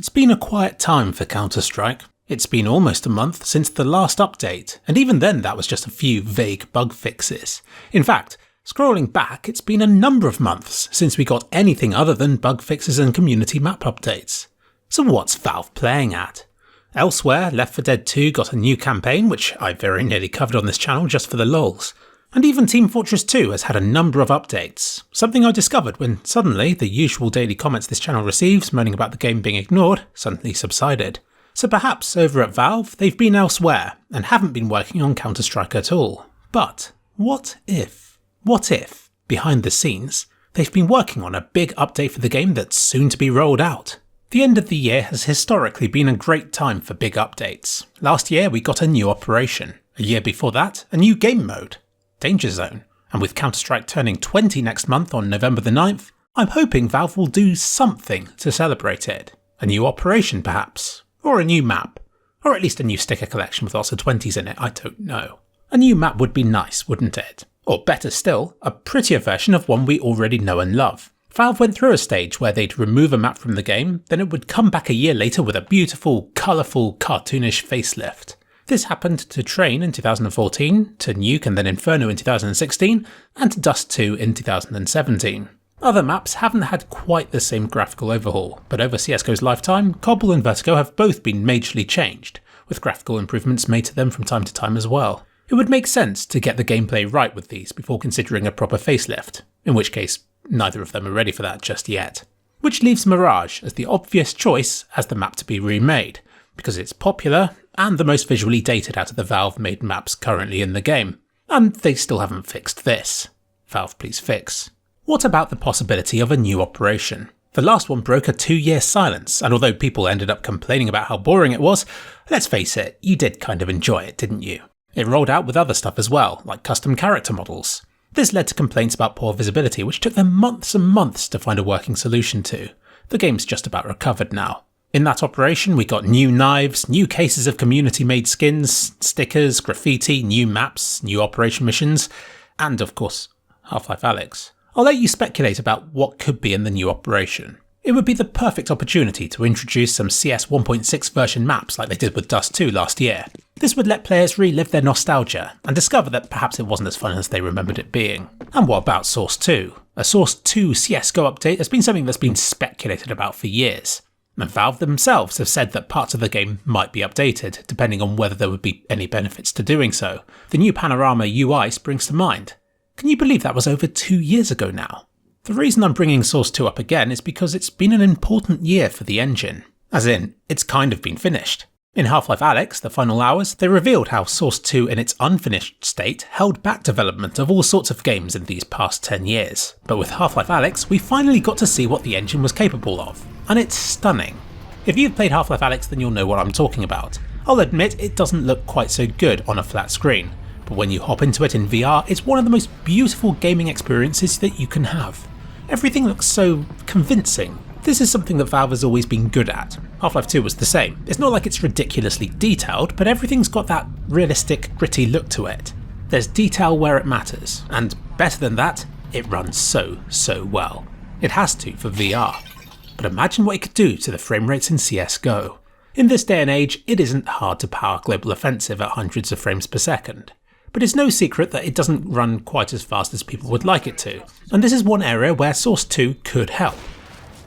It's been a quiet time for Counter-Strike. It's been almost a month since the last update, and even then that was just a few vague bug fixes. In fact, scrolling back, it's been a number of months since we got anything other than bug fixes and community map updates. So what's Valve playing at? Elsewhere, Left 4 Dead 2 got a new campaign, which I very nearly covered on this channel just for the lols. And even Team Fortress 2 has had a number of updates, something I discovered when suddenly the usual daily comments this channel receives moaning about the game being ignored suddenly subsided. So perhaps over at Valve they've been elsewhere and haven't been working on Counter-Strike at all. But what if, behind the scenes, they've been working on a big update for the game that's soon to be rolled out? The end of the year has historically been a great time for big updates. Last year we got a new operation. A year before that, a new game mode, Danger Zone. And with Counter-Strike turning 20 next month on November the 9th, I'm hoping Valve will do something to celebrate it. A new operation perhaps. Or a new map. Or at least a new sticker collection with lots of 20s in it, I don't know. A new map would be nice, wouldn't it? Or better still, a prettier version of one we already know and love. Valve went through a stage where they'd remove a map from the game, then it would come back a year later with a beautiful, colourful, cartoonish facelift. This happened to Train in 2014, to Nuke and then Inferno in 2016, and to Dust 2 in 2017. Other maps haven't had quite the same graphical overhaul, but over CSGO's lifetime, Cobble and Vertigo have both been majorly changed, with graphical improvements made to them from time to time as well. It would make sense to get the gameplay right with these before considering a proper facelift, in which case neither of them are ready for that just yet. Which leaves Mirage as the obvious choice as the map to be remade, because it's popular and the most visually dated out of the Valve-made maps currently in the game. And they still haven't fixed this. Valve, please fix. What about the possibility of a new operation? The last one broke a 2-year silence, and although people ended up complaining about how boring it was, let's face it, you did kind of enjoy it, didn't you? It rolled out with other stuff as well, like custom character models. This led to complaints about poor visibility, which took them months and months to find a working solution to. The game's just about recovered now. In that operation, we got new knives, new cases of community-made skins, stickers, graffiti, new maps, new operation missions, and of course, Half-Life Alyx. I'll let you speculate about what could be in the new operation. It would be the perfect opportunity to introduce some CS 1.6 version maps like they did with Dust 2 last year. This would let players relive their nostalgia and discover that perhaps it wasn't as fun as they remembered it being. And what about Source 2? A Source 2 CSGO update has been something that's been speculated about for years. And Valve themselves have said that parts of the game might be updated, depending on whether there would be any benefits to doing so. The new Panorama UI springs to mind. Can you believe that was over 2 years ago now? The reason I'm bringing Source 2 up again is because it's been an important year for the engine. As in, it's kind of been finished. In Half-Life Alyx, The Final Hours, they revealed how Source 2 in its unfinished state held back development of all sorts of games in these past 10 years. But with Half-Life Alyx, we finally got to see what the engine was capable of. And it's stunning. If you've played Half-Life Alyx, then you'll know what I'm talking about. I'll admit it doesn't look quite so good on a flat screen. But when you hop into it in VR, it's one of the most beautiful gaming experiences that you can have. Everything looks so convincing. This is something that Valve has always been good at. Half-Life 2 was the same. It's not like it's ridiculously detailed, but everything's got that realistic, gritty look to it. There's detail where it matters, and better than that, it runs so well. It has to for VR. But imagine what it could do to the frame rates in CSGO. In this day and age, it isn't hard to power Global Offensive at hundreds of frames per second. But it's no secret that it doesn't run quite as fast as people would like it to, and this is one area where Source 2 could help.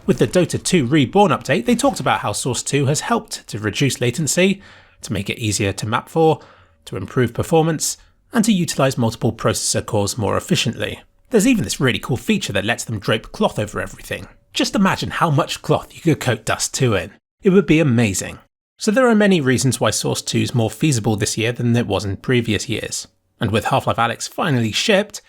With the Dota 2 Reborn update, they talked about how Source 2 has helped to reduce latency, to make it easier to map for, to improve performance, and to utilise multiple processor cores more efficiently. There's even this really cool feature that lets them drape cloth over everything. Just imagine how much cloth you could coat Dust 2 in. It would be amazing. So there are many reasons why Source 2 is more feasible this year than it was in previous years. And with Half-Life Alyx finally shipped,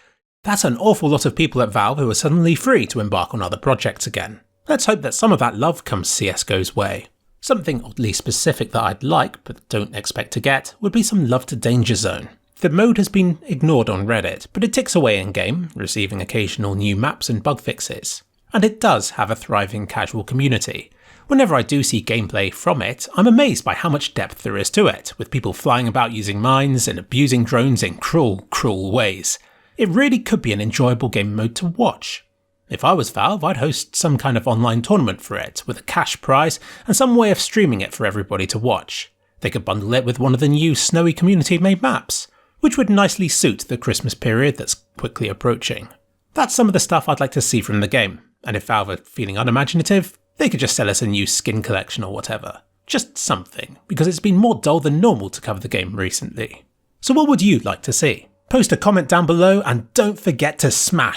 that's an awful lot of people at Valve who are suddenly free to embark on other projects again. Let's hope that some of that love comes CSGO's way. Something oddly specific that I'd like, but don't expect to get, would be some love to Danger Zone. The mode has been ignored on Reddit, but it ticks away in-game, receiving occasional new maps and bug fixes. And it does have a thriving casual community. Whenever I do see gameplay from it, I'm amazed by how much depth there is to it, with people flying about using mines and abusing drones in cruel ways. It really could be an enjoyable game mode to watch. If I was Valve, I'd host some kind of online tournament for it, with a cash prize and some way of streaming it for everybody to watch. They could bundle it with one of the new snowy community-made maps, which would nicely suit the Christmas period that's quickly approaching. That's some of the stuff I'd like to see from the game, and if Valve are feeling unimaginative, they could just sell us a new skin collection or whatever. Just something, because it's been more dull than normal to cover the game recently. So what would you like to see? Post a comment down below and don't forget to smash